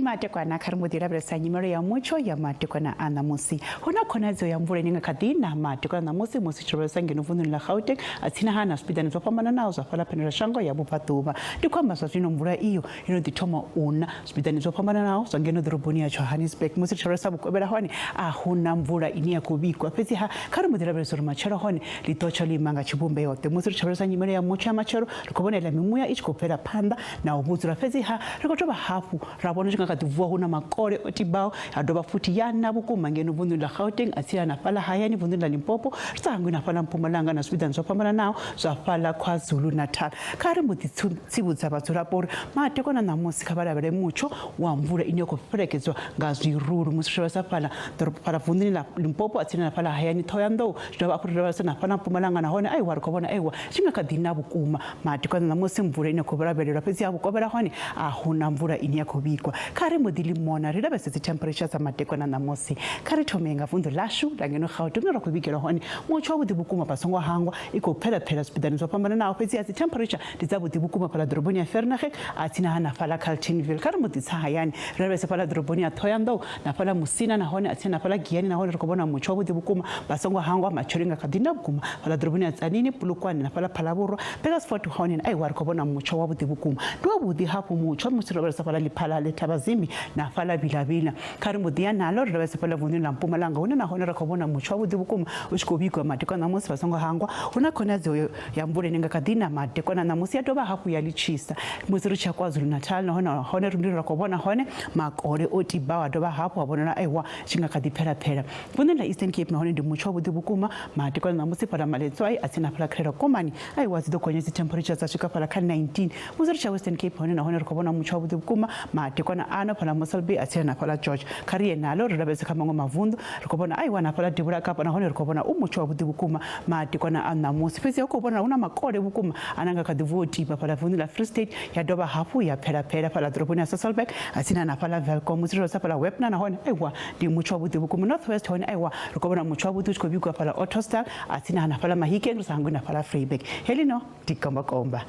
matekwana kari mudhira sanyimero ya Mutsho ya matekwana anamusi hona khona dzo ya mvula ninga kadina matekwana namusi musi chirobesa ngeno vundu la Gauteng atsina hana spidani zopambana nawo zafala phenela shango ya bupatuba ndikwamba zwino mvula iyo dithoma una spidani zopambana nawo zangeno doroboni ya Johannesburg musi chirobesa bukobela hone ahuna mvula ini ya kubikwa pezi ha kari mudhira soro macharo hone litocha limanga chibumbe yote musi chirobesa nyimero ya Mutsho macharo rikobonela mimuya ichikopera panda na ubudzura pezi ha rikotoba hafu rabona ngakaduvua huna makore otibao adoba futi yana bukuma ngeno vundu la Gauteng atsina nafala hayani vundu la Limpopo tsangu nafala Mpumalanga na Sweden zopambana nawo zwafala KwaZulu Natal kari mutsibudza batsura por matekona namusi khabalabele Mutsho wa mvula inyoko frekezwa ngaziruru musishwa safala para vundu la Limpopo atsina nafala hayani thoyando zdoba apurira sana nafala Mpumalanga na hone ai war kobona aiwa chingakadina bukuma matekona namusi mvula inyoko balabele rapezi abukobela hone ahuna mvula inyako bikwa kari mudili mona rida bese temperatures amatekona namusi kari thomenga vundu lashu langeno Gauteng ro kubikela hone Mutsho wabudi bukuma pasongwa hangwa iko phela spidani zopambana nawo pezi ya temperature dizabudi bukuma pala droboni ya Vereeniging atsina hana fala Carletonville kari muditsa hayani rida bese pala droboni ya Thohoyandou na fala Musina na hone atsina fala Giyani na hone rikobona Mutsho wabudi bukuma pasongwa hangwa machoringa kadina bukuma pala droboni ya Tsanini Pulukwane na fala Phalaborwa Petersfort hone ai war kobona Mutsho wabudi bukuma ndwabudi hapo Mutsho musirobela safala liphala leThabazimbi na fala bilabila kari mudia nalo rida bese pala vundu la Mpumalanga hone na hone rakobona Mutsho wabudi bukuma ushikobikwa matekona namusi pasongwa hangwa hona khona dzo ya mvula ninga kadina matekona namusi atoba hafu yalichisa musiri cha KwaZulu Natal na hone rundiro rakobona hone makore otibawa adoba hafu wabona aiwa chingakadiphela vundu la Eastern Cape na hone ndi Mutsho wabudi bukuma matekona namusi pala Maletswai atsina pala Krera Komani aiwa zidokonyeza temperatures zashika pala ka 19 musiri cha Western Cape hone na hone rakobona Mutsho wabudi bukuma matekona ana pala Moselby atsina pala George kariye nalo ridabese kamango mavundu rikobona aiwa na pala Dibula Kapa na hone rikobona Mutsho wabudi bukuma matekona anamusi pezi ukobona una makore bukuma ananga kadivoti pala vundu la Free State ya doba hafu ya phela pala droboni ya Sasolburg atsina na pala Welkom musiro sa pala Webna na hone aiwa ndi Mutsho wabudi bukuma Northwest hone aiwa rikobona Mutsho wabudi ushikobikwa pala Ottosdal atsina na pala Mahikeng sangu na pala Vryburg helino dikomba komba